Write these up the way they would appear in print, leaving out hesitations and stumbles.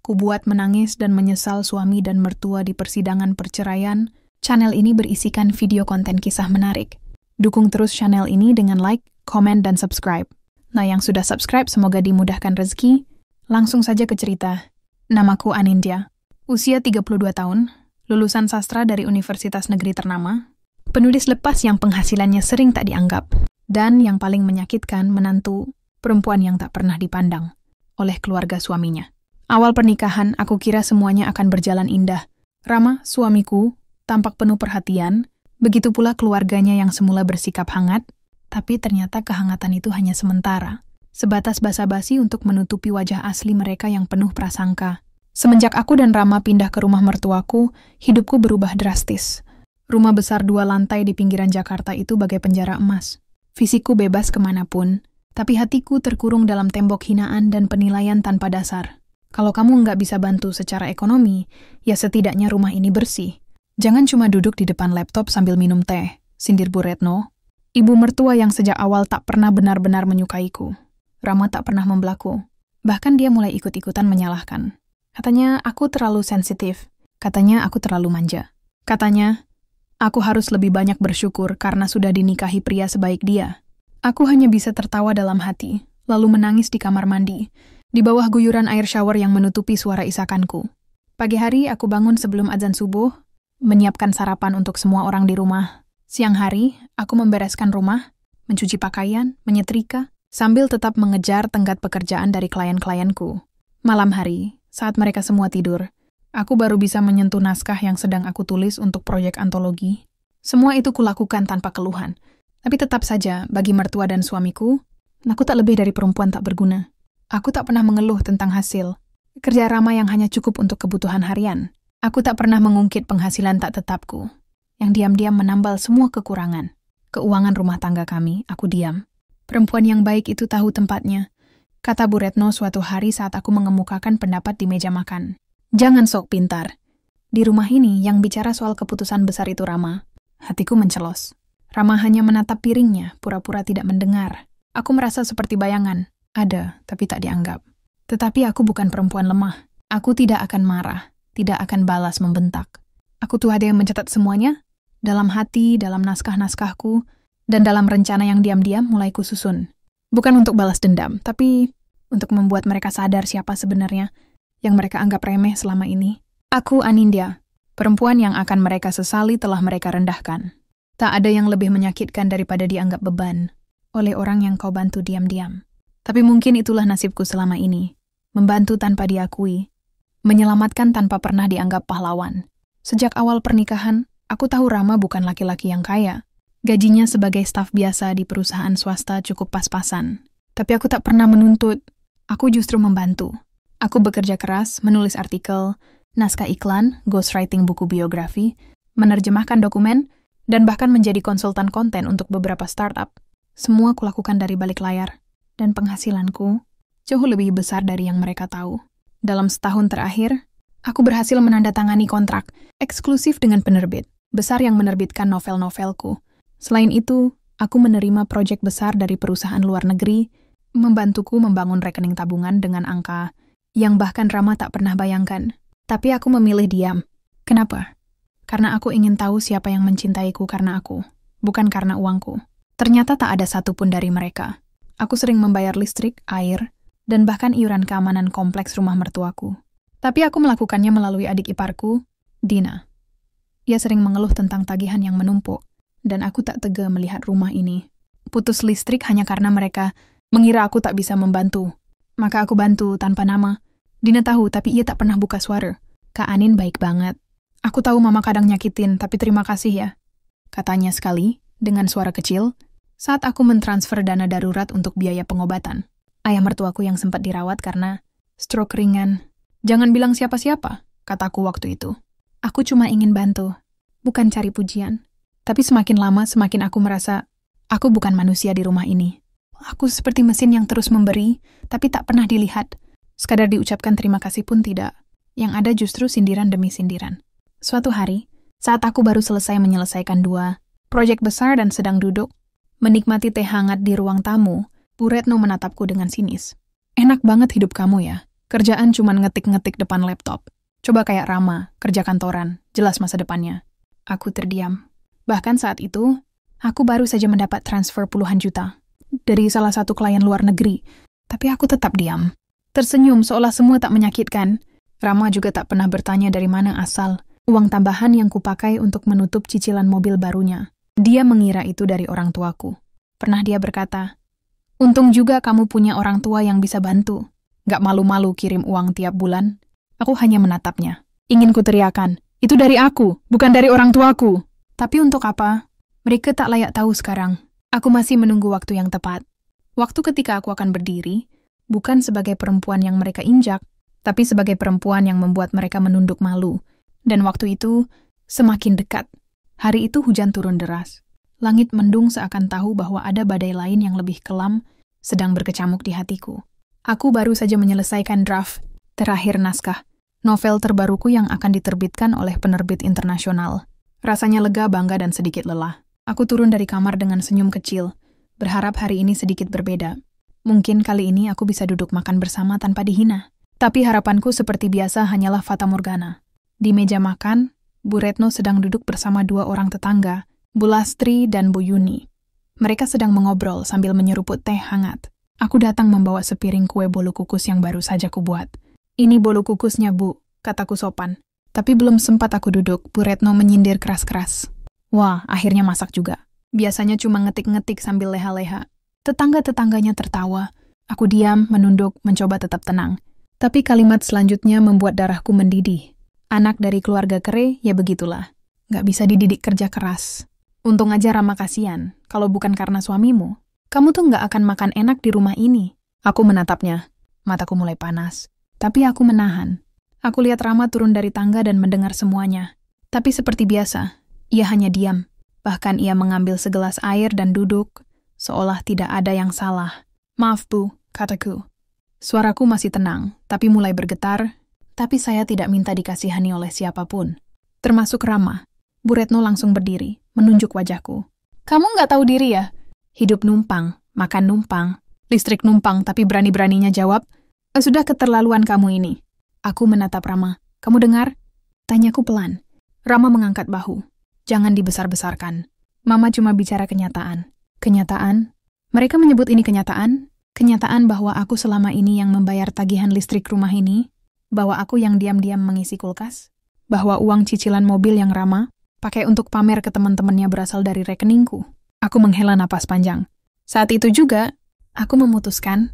kubuat menangis dan menyesal suami dan mertua di persidangan perceraian, channel ini berisikan video konten kisah menarik. Dukung terus channel ini dengan like, komen, dan subscribe. Nah, yang sudah subscribe semoga dimudahkan rezeki. Langsung saja ke cerita. Namaku Anindya. Usia 32 tahun, lulusan sastra dari universitas negeri ternama, penulis lepas yang penghasilannya sering tak dianggap, dan yang paling menyakitkan menantu perempuan yang tak pernah dipandang oleh keluarga suaminya. Awal pernikahan, aku kira semuanya akan berjalan indah. Rama, suamiku, tampak penuh perhatian, begitu pula keluarganya yang semula bersikap hangat, tapi ternyata kehangatan itu hanya sementara, sebatas basa-basi untuk menutupi wajah asli mereka yang penuh prasangka. Semenjak aku dan Rama pindah ke rumah mertuaku, hidupku berubah drastis. Rumah besar 2 lantai di pinggiran Jakarta itu bagai penjara emas. Fisikku bebas kemanapun, tapi hatiku terkurung dalam tembok hinaan dan penilaian tanpa dasar. Kalau kamu nggak bisa bantu secara ekonomi, ya setidaknya rumah ini bersih. Jangan cuma duduk di depan laptop sambil minum teh, sindir Bu Retno, ibu mertua yang sejak awal tak pernah benar-benar menyukaiku. Rama tak pernah membelaku. Bahkan dia mulai ikut-ikutan menyalahkan. Katanya aku terlalu sensitif. Katanya aku terlalu manja. Katanya, aku harus lebih banyak bersyukur karena sudah dinikahi pria sebaik dia. Aku hanya bisa tertawa dalam hati, lalu menangis di kamar mandi, di bawah guyuran air shower yang menutupi suara isakanku. Pagi hari aku bangun sebelum azan subuh, menyiapkan sarapan untuk semua orang di rumah. Siang hari, aku membereskan rumah, mencuci pakaian, menyetrika, sambil tetap mengejar tenggat pekerjaan dari klien-klienku. Malam hari, saat mereka semua tidur, aku baru bisa menyentuh naskah yang sedang aku tulis untuk proyek antologi. Semua itu kulakukan tanpa keluhan. Tapi tetap saja, bagi mertua dan suamiku, aku tak lebih dari perempuan tak berguna. Aku tak pernah mengeluh tentang hasil kerja Rama yang hanya cukup untuk kebutuhan harian. Aku tak pernah mengungkit penghasilan tak tetapku, yang diam-diam menambal semua kekurangan. Keuangan rumah tangga kami, aku diam. Perempuan yang baik itu tahu tempatnya, kata Bu Retno suatu hari saat aku mengemukakan pendapat di meja makan. Jangan sok pintar. Di rumah ini yang bicara soal keputusan besar itu Rama. Hatiku mencelos. Rama hanya menatap piringnya, pura-pura tidak mendengar. Aku merasa seperti bayangan. Ada, tapi tak dianggap. Tetapi aku bukan perempuan lemah. Aku tidak akan marah, tidak akan balas membentak. Aku tuh ada yang mencatat semuanya, dalam hati, dalam naskah-naskahku, dan dalam rencana yang diam-diam mulai kususun. Bukan untuk balas dendam, tapi untuk membuat mereka sadar siapa sebenarnya yang mereka anggap remeh selama ini. Aku Anindya, perempuan yang akan mereka sesali telah mereka rendahkan. Tak ada yang lebih menyakitkan daripada dianggap beban oleh orang yang kau bantu diam-diam. Tapi mungkin itulah nasibku selama ini. Membantu tanpa diakui. Menyelamatkan tanpa pernah dianggap pahlawan. Sejak awal pernikahan, aku tahu Rama bukan laki-laki yang kaya. Gajinya sebagai staf biasa di perusahaan swasta cukup pas-pasan. Tapi aku tak pernah menuntut. Aku justru membantu. Aku bekerja keras, menulis artikel, naskah iklan, ghostwriting buku biografi, menerjemahkan dokumen, dan bahkan menjadi konsultan konten untuk beberapa startup. Semua kulakukan dari balik layar. Dan penghasilanku jauh lebih besar dari yang mereka tahu. Dalam setahun terakhir, aku berhasil menandatangani kontrak eksklusif dengan penerbit besar yang menerbitkan novel-novelku. Selain itu, aku menerima proyek besar dari perusahaan luar negeri, membantuku membangun rekening tabungan dengan angka yang bahkan Rama tak pernah bayangkan. Tapi aku memilih diam. Kenapa? Karena aku ingin tahu siapa yang mencintaiku karena aku, bukan karena uangku. Ternyata tak ada satupun dari mereka. Aku sering membayar listrik, air, dan bahkan iuran keamanan kompleks rumah mertuaku. Tapi aku melakukannya melalui adik iparku, Dina. Ia sering mengeluh tentang tagihan yang menumpuk, dan aku tak tega melihat rumah ini putus listrik hanya karena mereka mengira aku tak bisa membantu. Maka aku bantu tanpa nama. Dina tahu, tapi ia tak pernah buka suara. Kak Anin baik banget. Aku tahu mama kadang nyakitin, tapi terima kasih ya, katanya sekali, dengan suara kecil, saat aku mentransfer dana darurat untuk biaya pengobatan. Ayah mertuaku yang sempat dirawat karena stroke ringan. Jangan bilang siapa-siapa, kataku waktu itu. Aku cuma ingin bantu, bukan cari pujian. Tapi semakin lama semakin aku merasa, aku bukan manusia di rumah ini. Aku seperti mesin yang terus memberi, tapi tak pernah dilihat. Sekadar diucapkan terima kasih pun tidak. Yang ada justru sindiran demi sindiran. Suatu hari, saat aku baru selesai menyelesaikan 2 proyek besar dan sedang duduk, menikmati teh hangat di ruang tamu, Bu Retno menatapku dengan sinis. Enak banget hidup kamu ya. Kerjaan cuman ngetik-ngetik depan laptop. Coba kayak Rama, kerja kantoran, jelas masa depannya. Aku terdiam. Bahkan saat itu, aku baru saja mendapat transfer puluhan juta dari salah satu klien luar negeri. Tapi aku tetap diam. Tersenyum seolah semua tak menyakitkan. Rama juga tak pernah bertanya dari mana asal uang tambahan yang kupakai untuk menutup cicilan mobil barunya. Dia mengira itu dari orang tuaku. Pernah dia berkata, "Untung juga kamu punya orang tua yang bisa bantu. Gak malu-malu kirim uang tiap bulan." Aku hanya menatapnya. Ingin kuteriakan, "Itu dari aku, bukan dari orang tuaku." Tapi untuk apa? Mereka tak layak tahu sekarang. Aku masih menunggu waktu yang tepat. Waktu ketika aku akan berdiri, bukan sebagai perempuan yang mereka injak, tapi sebagai perempuan yang membuat mereka menunduk malu. Dan waktu itu semakin dekat. Hari itu hujan turun deras. Langit mendung seakan tahu bahwa ada badai lain yang lebih kelam sedang berkecamuk di hatiku. Aku baru saja menyelesaikan draft terakhir naskah novel terbaruku yang akan diterbitkan oleh penerbit internasional. Rasanya lega, bangga, dan sedikit lelah. Aku turun dari kamar dengan senyum kecil, berharap hari ini sedikit berbeda. Mungkin kali ini aku bisa duduk makan bersama tanpa dihina. Tapi harapanku seperti biasa hanyalah fata morgana. Di meja makan, Bu Retno sedang duduk bersama dua orang tetangga, Bu Lastri dan Bu Yuni. Mereka sedang mengobrol sambil menyeruput teh hangat. Aku datang membawa sepiring kue bolu kukus yang baru saja kubuat. "Ini bolu kukusnya, Bu," kataku sopan. Tapi belum sempat aku duduk, Bu Retno menyindir keras-keras. Wah, akhirnya masak juga. Biasanya cuma ngetik-ngetik sambil leha-leha. Tetangga-tetangganya tertawa. Aku diam, menunduk, mencoba tetap tenang. Tapi kalimat selanjutnya membuat darahku mendidih. Anak dari keluarga kere, ya begitulah. Gak bisa dididik kerja keras. Untung aja Rama kasihan, kalau bukan karena suamimu. Kamu tuh gak akan makan enak di rumah ini. Aku menatapnya. Mataku mulai panas. Tapi aku menahan. Aku lihat Rama turun dari tangga dan mendengar semuanya. Tapi seperti biasa, ia hanya diam. Bahkan ia mengambil segelas air dan duduk, seolah tidak ada yang salah. "Maaf, Bu," kataku. Suaraku masih tenang, tapi mulai bergetar. Tapi saya tidak minta dikasihani oleh siapapun. Termasuk Rama. Bu Retno langsung berdiri, menunjuk wajahku. "Kamu nggak tahu diri ya? Hidup numpang, makan numpang, listrik numpang, tapi berani-beraninya jawab, 'Sudah keterlaluan kamu ini.'" Aku menatap Rama. "Kamu dengar?" Tanyaku pelan. Rama mengangkat bahu. "Jangan dibesar-besarkan. Mama cuma bicara kenyataan." Kenyataan? Mereka menyebut ini kenyataan? Kenyataan bahwa aku selama ini yang membayar tagihan listrik rumah ini? Bahwa aku yang diam-diam mengisi kulkas? Bahwa uang cicilan mobil yang Rama pakai untuk pamer ke teman-temannya berasal dari rekeningku? Aku menghela napas panjang. Saat itu juga, aku memutuskan,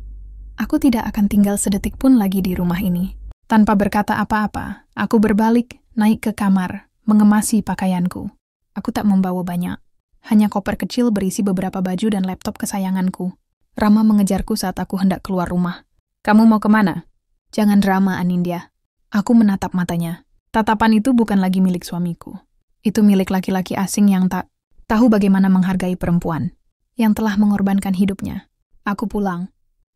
aku tidak akan tinggal sedetik pun lagi di rumah ini. Tanpa berkata apa-apa, aku berbalik, naik ke kamar, mengemasi pakaianku. Aku tak membawa banyak. Hanya koper kecil berisi beberapa baju dan laptop kesayanganku. Rama mengejarku saat aku hendak keluar rumah. "Kamu mau kemana?" "Jangan drama, Anindya." Aku menatap matanya. Tatapan itu bukan lagi milik suamiku. Itu milik laki-laki asing yang tak tahu bagaimana menghargai perempuan, yang telah mengorbankan hidupnya. Aku pulang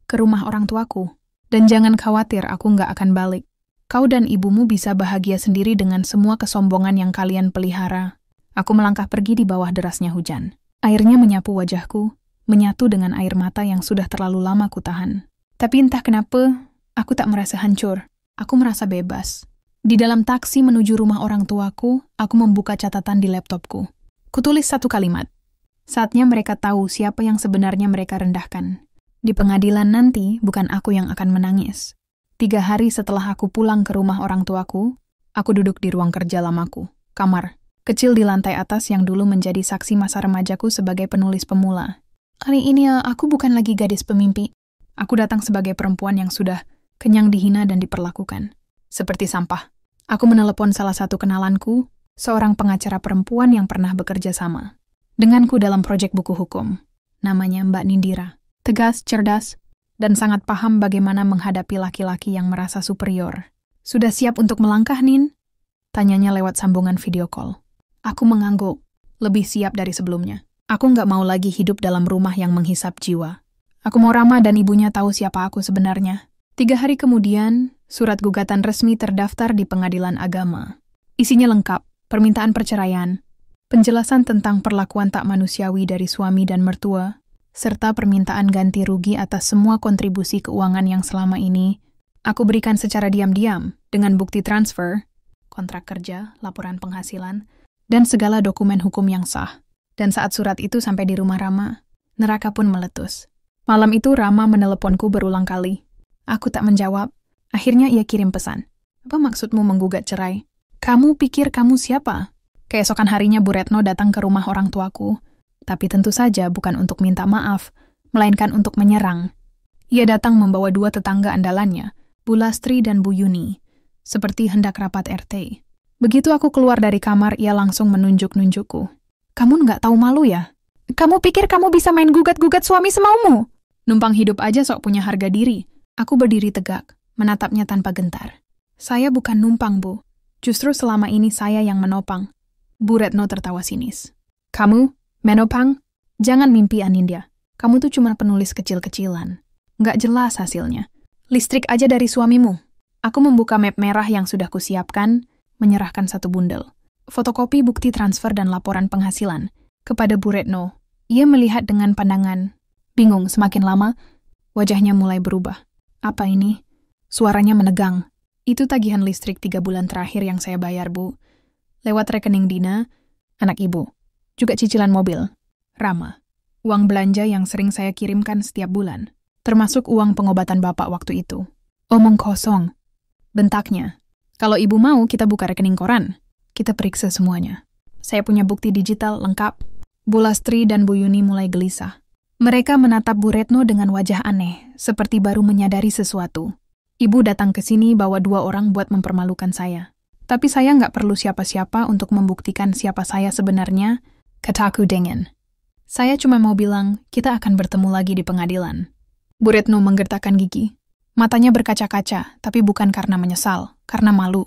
ke rumah orang tuaku. Dan jangan khawatir, aku nggak akan balik. Kau dan ibumu bisa bahagia sendiri dengan semua kesombongan yang kalian pelihara. Aku melangkah pergi di bawah derasnya hujan. Airnya menyapu wajahku, menyatu dengan air mata yang sudah terlalu lama kutahan. Tapi entah kenapa, aku tak merasa hancur. Aku merasa bebas. Di dalam taksi menuju rumah orang tuaku, aku membuka catatan di laptopku. Kutulis satu kalimat. Saatnya mereka tahu siapa yang sebenarnya mereka rendahkan. Di pengadilan nanti, bukan aku yang akan menangis. 3 hari setelah aku pulang ke rumah orang tuaku, aku duduk di ruang kerja lamaku, kamar, kecil di lantai atas yang dulu menjadi saksi masa remajaku sebagai penulis pemula. Hari ini aku bukan lagi gadis pemimpi. Aku datang sebagai perempuan yang sudah kenyang dihina dan diperlakukan. Seperti sampah. Aku menelepon salah satu kenalanku, seorang pengacara perempuan yang pernah bekerja sama denganku dalam proyek buku hukum. Namanya Mbak Nindira. Tegas, cerdas, dan sangat paham bagaimana menghadapi laki-laki yang merasa superior. "Sudah siap untuk melangkah, Nin?" Tanyanya lewat sambungan video call. Aku mengangguk, lebih siap dari sebelumnya. Aku nggak mau lagi hidup dalam rumah yang menghisap jiwa. Aku mau Rama dan ibunya tahu siapa aku sebenarnya. 3 hari kemudian, surat gugatan resmi terdaftar di Pengadilan Agama. Isinya lengkap, permintaan perceraian, penjelasan tentang perlakuan tak manusiawi dari suami dan mertua, serta permintaan ganti rugi atas semua kontribusi keuangan yang selama ini Aku berikan secara diam-diam dengan bukti transfer, kontrak kerja, laporan penghasilan, dan segala dokumen hukum yang sah. Dan saat surat itu sampai di rumah Rama, neraka pun meletus. Malam itu Rama meneleponku berulang kali. Aku tak menjawab. Akhirnya ia kirim pesan. Apa maksudmu menggugat cerai? Kamu pikir kamu siapa? Keesokan harinya Bu Retno datang ke rumah orang tuaku. Tapi tentu saja bukan untuk minta maaf, melainkan untuk menyerang. Ia datang membawa dua tetangga andalannya, Bu Lastri dan Bu Yuni, seperti hendak rapat RT. Begitu aku keluar dari kamar, ia langsung menunjuk-nunjukku. Kamu nggak tahu malu ya? Kamu pikir kamu bisa main gugat-gugat suami semaumu? Numpang hidup aja sok punya harga diri. Aku berdiri tegak, menatapnya tanpa gentar. Saya bukan numpang, Bu. Justru selama ini saya yang menopang. Bu Retno tertawa sinis. Kamu, menopang? Jangan mimpi, Anindya. Kamu tuh cuma penulis kecil-kecilan. Nggak jelas hasilnya. Listrik aja dari suamimu. Aku membuka map merah yang sudah kusiapkan, menyerahkan satu bundel. Fotokopi bukti transfer dan laporan penghasilan. Kepada Bu Retno, ia melihat dengan pandangan. Bingung, semakin lama, wajahnya mulai berubah. Apa ini? Suaranya menegang. Itu tagihan listrik 3 bulan terakhir yang saya bayar, Bu. Lewat rekening Dina, anak ibu. Juga cicilan mobil. Rama. Uang belanja yang sering saya kirimkan setiap bulan. Termasuk uang pengobatan bapak waktu itu. Omong kosong. Bentaknya. Kalau ibu mau, kita buka rekening koran. Kita periksa semuanya. Saya punya bukti digital lengkap. Bu Lastri dan Bu Yuni mulai gelisah. Mereka menatap Bu Retno dengan wajah aneh, seperti baru menyadari sesuatu. Ibu datang ke sini bawa 2 orang buat mempermalukan saya. Tapi saya nggak perlu siapa-siapa untuk membuktikan siapa saya sebenarnya, kataku dingin. Saya cuma mau bilang, kita akan bertemu lagi di pengadilan. Bu Retno menggertakkan gigi. Matanya berkaca-kaca, tapi bukan karena menyesal, karena malu.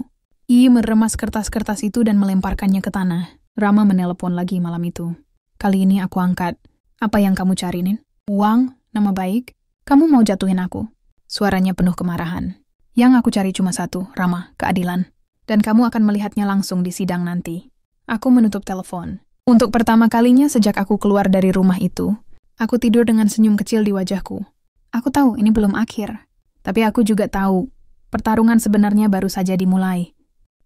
Ia meremas kertas-kertas itu dan melemparkannya ke tanah. Rama menelepon lagi malam itu. Kali ini aku angkat. Apa yang kamu cari, Nin? Uang? Nama baik? Kamu mau jatuhin aku? Suaranya penuh kemarahan. Yang aku cari cuma satu, Rama, keadilan. Dan kamu akan melihatnya langsung di sidang nanti. Aku menutup telepon. Untuk pertama kalinya sejak aku keluar dari rumah itu, aku tidur dengan senyum kecil di wajahku. Aku tahu ini belum akhir. Tapi aku juga tahu, pertarungan sebenarnya baru saja dimulai.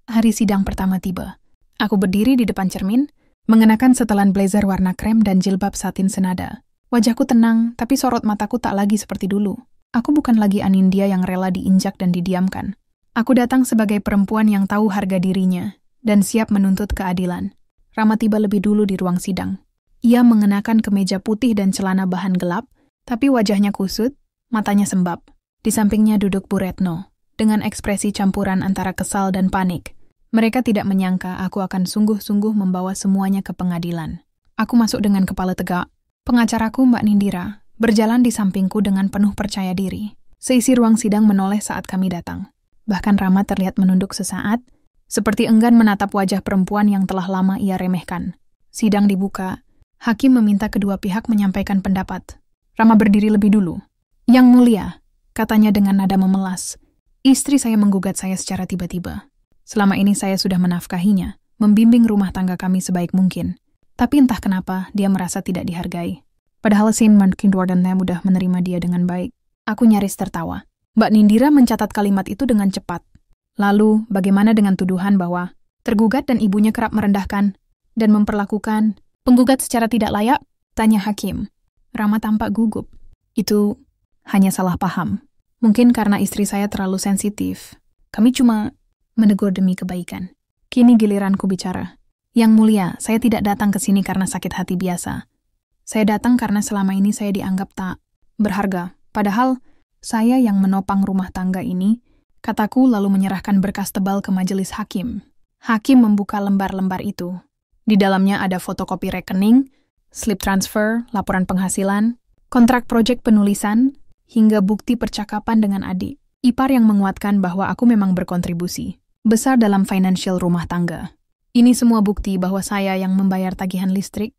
Hari sidang pertama tiba. Aku berdiri di depan cermin, mengenakan setelan blazer warna krem dan jilbab satin senada. Wajahku tenang, tapi sorot mataku tak lagi seperti dulu. Aku bukan lagi Anindya yang rela diinjak dan didiamkan. Aku datang sebagai perempuan yang tahu harga dirinya dan siap menuntut keadilan. Rama tiba lebih dulu di ruang sidang. Ia mengenakan kemeja putih dan celana bahan gelap, tapi wajahnya kusut, matanya sembab. Di sampingnya duduk Bu Retno, dengan ekspresi campuran antara kesal dan panik. Mereka tidak menyangka aku akan sungguh-sungguh membawa semuanya ke pengadilan. Aku masuk dengan kepala tegak. Pengacaraku Mbak Nindira berjalan di sampingku dengan penuh percaya diri. Seisi ruang sidang menoleh saat kami datang. Bahkan Rama terlihat menunduk sesaat, seperti enggan menatap wajah perempuan yang telah lama ia remehkan. Sidang dibuka. Hakim meminta kedua pihak menyampaikan pendapat. Rama berdiri lebih dulu. Yang mulia, katanya dengan nada memelas. Istri saya menggugat saya secara tiba-tiba. Selama ini saya sudah menafkahinya, membimbing rumah tangga kami sebaik mungkin. Tapi entah kenapa dia merasa tidak dihargai. Padahal Saint Martin Wardennya mudah menerima dia dengan baik. Aku nyaris tertawa. Mbak Nindira mencatat kalimat itu dengan cepat. Lalu, bagaimana dengan tuduhan bahwa tergugat dan ibunya kerap merendahkan dan memperlakukan penggugat secara tidak layak? Tanya hakim. Rama tampak gugup. Itu hanya salah paham. Mungkin karena istri saya terlalu sensitif. Kami cuma menegur demi kebaikan. Kini giliranku bicara. Yang mulia, saya tidak datang ke sini karena sakit hati biasa. Saya datang karena selama ini saya dianggap tak berharga. Padahal, saya yang menopang rumah tangga ini, kataku lalu menyerahkan berkas tebal ke majelis hakim. Hakim membuka lembar-lembar itu. Di dalamnya ada fotokopi rekening, slip transfer, laporan penghasilan, kontrak proyek penulisan, hingga bukti percakapan dengan adik. Ipar yang menguatkan bahwa aku memang berkontribusi besar dalam financial rumah tangga. Ini semua bukti bahwa saya yang membayar tagihan listrik,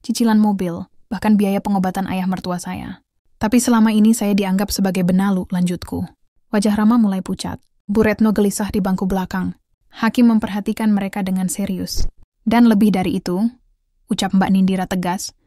cicilan mobil, bahkan biaya pengobatan ayah mertua saya. Tapi selama ini saya dianggap sebagai benalu, lanjutku. Wajah Rama mulai pucat. Bu Retno gelisah di bangku belakang. Hakim memperhatikan mereka dengan serius. Dan lebih dari itu, ucap Mbak Nindira tegas,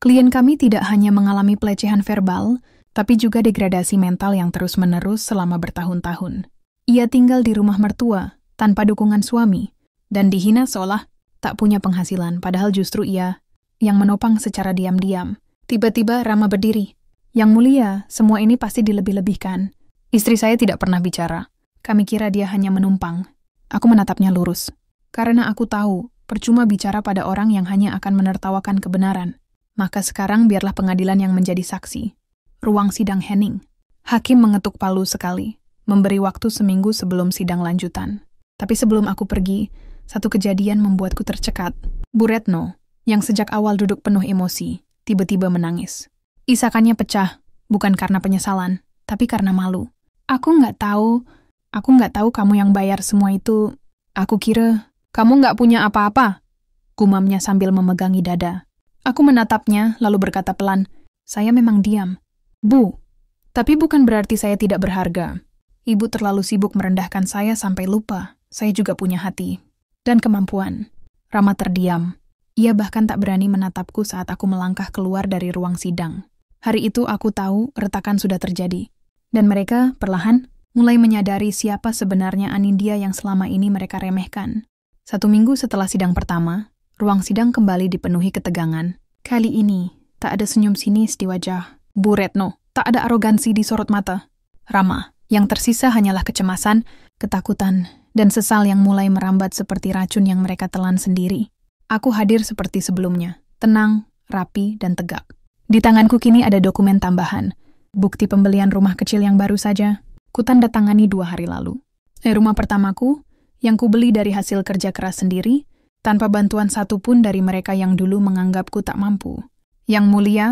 klien kami tidak hanya mengalami pelecehan verbal, tapi juga degradasi mental yang terus-menerus selama bertahun-tahun. Ia tinggal di rumah mertua, tanpa dukungan suami, dan dihina seolah tak punya penghasilan, padahal justru ia yang menopang secara diam-diam. Tiba-tiba Rama berdiri. Yang mulia, semua ini pasti dilebih-lebihkan. Istri saya tidak pernah bicara. Kami kira dia hanya menumpang. Aku menatapnya lurus. Karena aku tahu, percuma bicara pada orang yang hanya akan menertawakan kebenaran. Maka sekarang biarlah pengadilan yang menjadi saksi. Ruang sidang Henning. Hakim mengetuk palu sekali, memberi waktu seminggu sebelum sidang lanjutan. Tapi sebelum aku pergi, satu kejadian membuatku tercekat. Bu Retno, yang sejak awal duduk penuh emosi, tiba-tiba menangis. Isakannya pecah, bukan karena penyesalan, tapi karena malu. Aku nggak tahu kamu yang bayar semua itu. Aku kira, kamu nggak punya apa-apa, gumamnya sambil memegangi dada. Aku menatapnya, lalu berkata pelan, saya memang diam. Bu, tapi bukan berarti saya tidak berharga. Ibu terlalu sibuk merendahkan saya sampai lupa, saya juga punya hati. Dan kemampuan. Rama terdiam. Ia bahkan tak berani menatapku saat aku melangkah keluar dari ruang sidang. Hari itu aku tahu retakan sudah terjadi. Dan mereka, perlahan, mulai menyadari siapa sebenarnya Anindya yang selama ini mereka remehkan. 1 minggu setelah sidang pertama, ruang sidang kembali dipenuhi ketegangan. Kali ini, tak ada senyum sinis di wajah Bu Retno. Tak ada arogansi di sorot mata Rama. Yang tersisa hanyalah kecemasan, ketakutan, dan sesal yang mulai merambat seperti racun yang mereka telan sendiri. Aku hadir seperti sebelumnya, tenang, rapi, dan tegak. Di tanganku kini ada dokumen tambahan, bukti pembelian rumah kecil yang baru saja kutandatangani 2 hari lalu. Rumah pertamaku, yang kubeli dari hasil kerja keras sendiri, tanpa bantuan satupun dari mereka yang dulu menganggapku tak mampu. Yang mulia,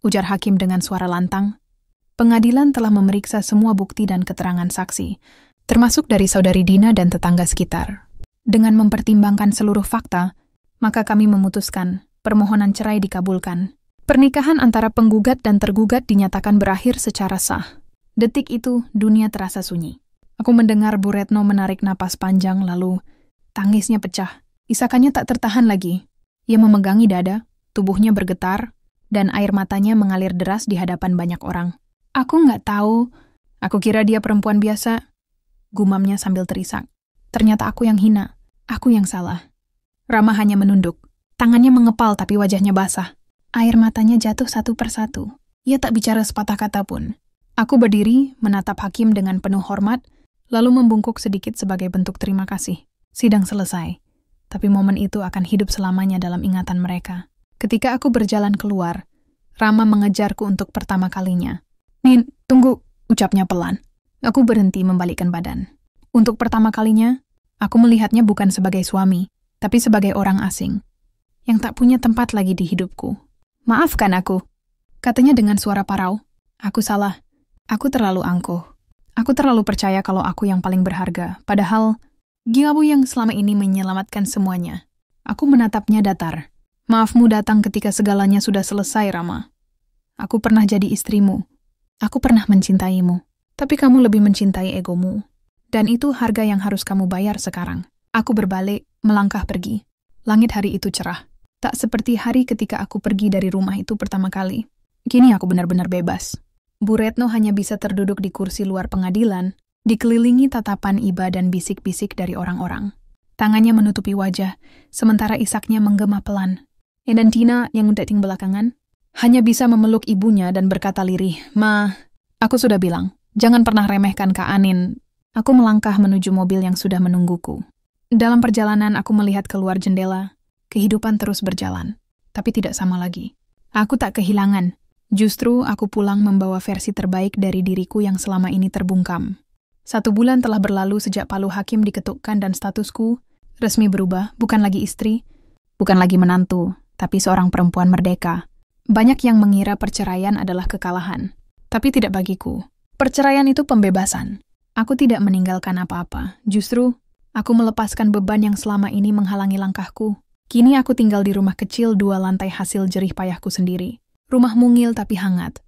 ujar hakim dengan suara lantang, pengadilan telah memeriksa semua bukti dan keterangan saksi, termasuk dari saudari Dina dan tetangga sekitar. Dengan mempertimbangkan seluruh fakta, maka kami memutuskan permohonan cerai dikabulkan. Pernikahan antara penggugat dan tergugat dinyatakan berakhir secara sah. Detik itu, dunia terasa sunyi. Aku mendengar Bu Retno menarik napas panjang lalu tangisnya pecah. Isakannya tak tertahan lagi. Ia memegangi dada, tubuhnya bergetar, dan air matanya mengalir deras di hadapan banyak orang. Aku nggak tahu. Aku kira dia perempuan biasa. Gumamnya sambil terisak. Ternyata aku yang hina. Aku yang salah. Rama hanya menunduk. Tangannya mengepal tapi wajahnya basah. Air matanya jatuh satu persatu. Ia tak bicara sepatah kata pun. Aku berdiri, menatap hakim dengan penuh hormat, lalu membungkuk sedikit sebagai bentuk terima kasih. Sidang selesai. Tapi momen itu akan hidup selamanya dalam ingatan mereka. Ketika aku berjalan keluar, Rama mengejarku untuk pertama kalinya. Nin, tunggu, ucapnya pelan. Aku berhenti membalikkan badan. Untuk pertama kalinya, aku melihatnya bukan sebagai suami, tapi sebagai orang asing, yang tak punya tempat lagi di hidupku. Maafkan aku, katanya dengan suara parau. Aku salah. Aku terlalu angkuh. Aku terlalu percaya kalau aku yang paling berharga, padahal kamu yang selama ini menyelamatkan semuanya. Aku menatapnya datar. Maafmu datang ketika segalanya sudah selesai, Rama. Aku pernah jadi istrimu. Aku pernah mencintaimu. Tapi kamu lebih mencintai egomu. Dan itu harga yang harus kamu bayar sekarang. Aku berbalik, melangkah pergi. Langit hari itu cerah. Tak seperti hari ketika aku pergi dari rumah itu pertama kali. Kini aku benar-benar bebas. Bu Retno hanya bisa terduduk di kursi luar pengadilan, dikelilingi tatapan iba dan bisik-bisik dari orang-orang. Tangannya menutupi wajah, sementara isaknya menggema pelan. Dan Dina yang datang belakangan, hanya bisa memeluk ibunya dan berkata lirih, "Ma, aku sudah bilang, jangan pernah remehkan Kak Anin." Aku melangkah menuju mobil yang sudah menungguku. Dalam perjalanan aku melihat keluar jendela. Kehidupan terus berjalan, tapi tidak sama lagi. Aku tak kehilangan. Justru aku pulang membawa versi terbaik dari diriku yang selama ini terbungkam. 1 bulan telah berlalu sejak palu hakim diketukkan dan statusku resmi berubah, bukan lagi istri, bukan lagi menantu, tapi seorang perempuan merdeka. Banyak yang mengira perceraian adalah kekalahan, tapi tidak bagiku. Perceraian itu pembebasan. Aku tidak meninggalkan apa-apa, justru aku melepaskan beban yang selama ini menghalangi langkahku. Kini aku tinggal di rumah kecil 2 lantai hasil jerih payahku sendiri. Rumah mungil tapi hangat,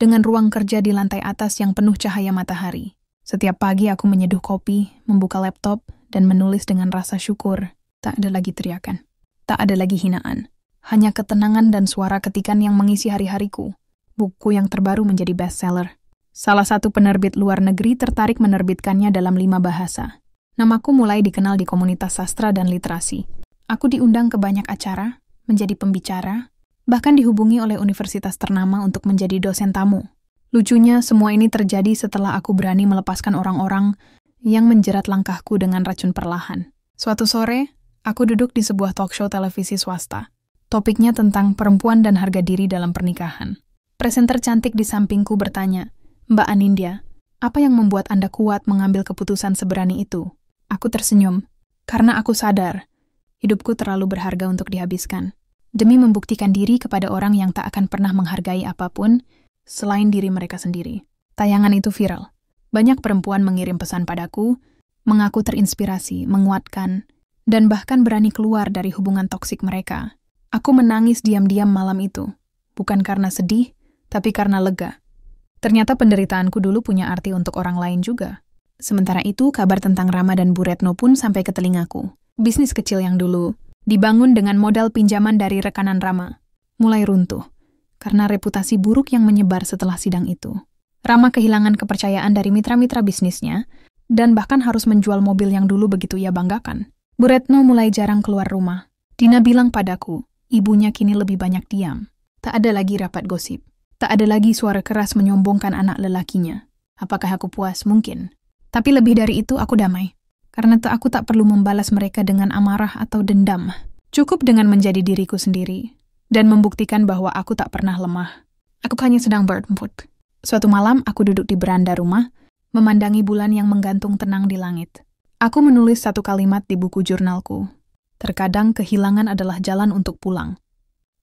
dengan ruang kerja di lantai atas yang penuh cahaya matahari. Setiap pagi aku menyeduh kopi, membuka laptop, dan menulis dengan rasa syukur. Tak ada lagi teriakan. Tak ada lagi hinaan. Hanya ketenangan dan suara ketikan yang mengisi hari-hariku. Buku yang terbaru menjadi bestseller. Salah satu penerbit luar negeri tertarik menerbitkannya dalam 5 bahasa. Namaku mulai dikenal di komunitas sastra dan literasi. Aku diundang ke banyak acara, menjadi pembicara, bahkan dihubungi oleh universitas ternama untuk menjadi dosen tamu. Lucunya, semua ini terjadi setelah aku berani melepaskan orang-orang yang menjerat langkahku dengan racun perlahan. Suatu sore, aku duduk di sebuah talk show televisi swasta. Topiknya tentang perempuan dan harga diri dalam pernikahan. Presenter cantik di sampingku bertanya, "Mbak Anindya, apa yang membuat Anda kuat mengambil keputusan seberani itu?" Aku tersenyum, karena aku sadar, hidupku terlalu berharga untuk dihabiskan. Demi membuktikan diri kepada orang yang tak akan pernah menghargai apapun, selain diri mereka sendiri. Tayangan itu viral. Banyak perempuan mengirim pesan padaku, mengaku terinspirasi, menguatkan, dan bahkan berani keluar dari hubungan toksik mereka. Aku menangis diam-diam malam itu, bukan karena sedih, tapi karena lega. Ternyata penderitaanku dulu punya arti untuk orang lain juga. Sementara itu, kabar tentang Rama dan Bu Retno pun sampai ke telingaku. Bisnis kecil yang dulu dibangun dengan modal pinjaman dari rekanan Rama mulai runtuh karena reputasi buruk yang menyebar setelah sidang itu. Rama kehilangan kepercayaan dari mitra-mitra bisnisnya dan bahkan harus menjual mobil yang dulu begitu ia banggakan. Bu Retno mulai jarang keluar rumah. Dina bilang padaku, ibunya kini lebih banyak diam. Tak ada lagi rapat gosip. Tak ada lagi suara keras menyombongkan anak lelakinya. Apakah aku puas? Mungkin. Tapi lebih dari itu, aku damai. Karena aku tak perlu membalas mereka dengan amarah atau dendam. Cukup dengan menjadi diriku sendiri. Dan membuktikan bahwa aku tak pernah lemah. Aku hanya sedang beremput. Suatu malam, aku duduk di beranda rumah, memandangi bulan yang menggantung tenang di langit. Aku menulis satu kalimat di buku jurnalku. Terkadang kehilangan adalah jalan untuk pulang.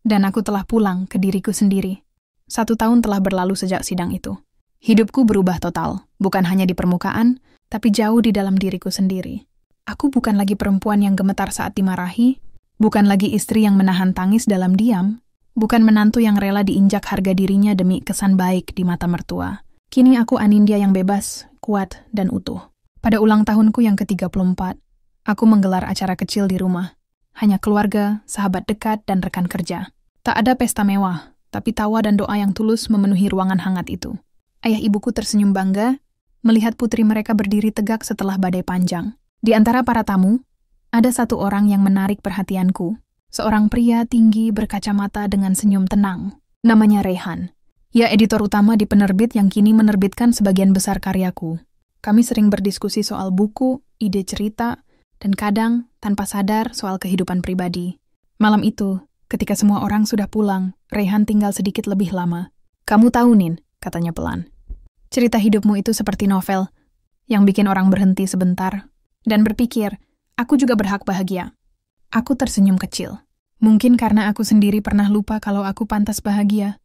Dan aku telah pulang ke diriku sendiri. 1 tahun telah berlalu sejak sidang itu. Hidupku berubah total, bukan hanya di permukaan, tapi jauh di dalam diriku sendiri. Aku bukan lagi perempuan yang gemetar saat dimarahi, bukan lagi istri yang menahan tangis dalam diam, bukan menantu yang rela diinjak harga dirinya demi kesan baik di mata mertua. Kini aku Anindya yang bebas, kuat, dan utuh. Pada ulang tahunku yang ke-34, aku menggelar acara kecil di rumah. Hanya keluarga, sahabat dekat, dan rekan kerja. Tak ada pesta mewah, tapi tawa dan doa yang tulus memenuhi ruangan hangat itu. Ayah ibuku tersenyum bangga, melihat putri mereka berdiri tegak setelah badai panjang. Di antara para tamu, ada satu orang yang menarik perhatianku. Seorang pria tinggi berkacamata dengan senyum tenang. Namanya Rehan. Ia editor utama di penerbit yang kini menerbitkan sebagian besar karyaku. Kami sering berdiskusi soal buku, ide cerita, dan kadang, tanpa sadar, soal kehidupan pribadi. Malam itu, ketika semua orang sudah pulang, Rehan tinggal sedikit lebih lama. "Kamu tahu, Nin," katanya pelan. "Cerita hidupmu itu seperti novel, yang bikin orang berhenti sebentar, dan berpikir, aku juga berhak bahagia." Aku tersenyum kecil. Mungkin karena aku sendiri pernah lupa kalau aku pantas bahagia.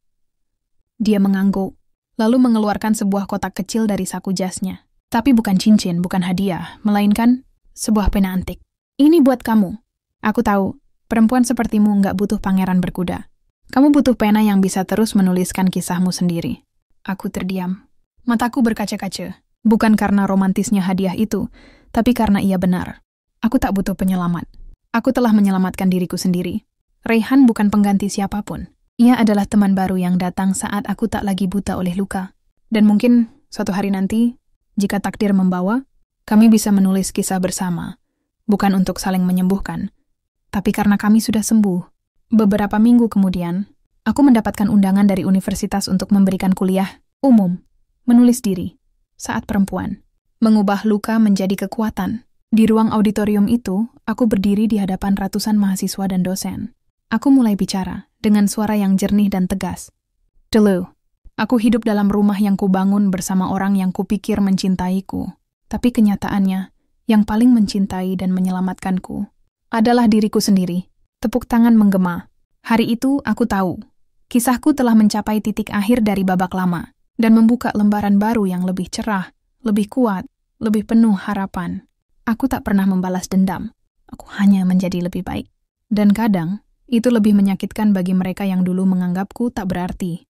Dia mengangguk, lalu mengeluarkan sebuah kotak kecil dari saku jasnya. Tapi bukan cincin, bukan hadiah, melainkan sebuah pena antik. "Ini buat kamu. Aku tahu, perempuan sepertimu nggak butuh pangeran berkuda. Kamu butuh pena yang bisa terus menuliskan kisahmu sendiri." Aku terdiam. Mataku berkaca-kaca. Bukan karena romantisnya hadiah itu, tapi karena ia benar. Aku tak butuh penyelamat. Aku telah menyelamatkan diriku sendiri. Rehan bukan pengganti siapapun. Ia adalah teman baru yang datang saat aku tak lagi buta oleh luka. Dan mungkin suatu hari nanti, jika takdir membawa, kami bisa menulis kisah bersama. Bukan untuk saling menyembuhkan, tapi karena kami sudah sembuh. Beberapa minggu kemudian, aku mendapatkan undangan dari universitas untuk memberikan kuliah umum, menulis diri, saat perempuan, mengubah luka menjadi kekuatan. Di ruang auditorium itu, aku berdiri di hadapan ratusan mahasiswa dan dosen. Aku mulai bicara dengan suara yang jernih dan tegas. "Dulu, aku hidup dalam rumah yang kubangun bersama orang yang kupikir mencintaiku. Tapi kenyataannya, yang paling mencintai dan menyelamatkanku adalah diriku sendiri." Tepuk tangan menggema. Hari itu aku tahu, kisahku telah mencapai titik akhir dari babak lama dan membuka lembaran baru yang lebih cerah, lebih kuat, lebih penuh harapan. Aku tak pernah membalas dendam. Aku hanya menjadi lebih baik. Dan kadang, itu lebih menyakitkan bagi mereka yang dulu menganggapku tak berarti.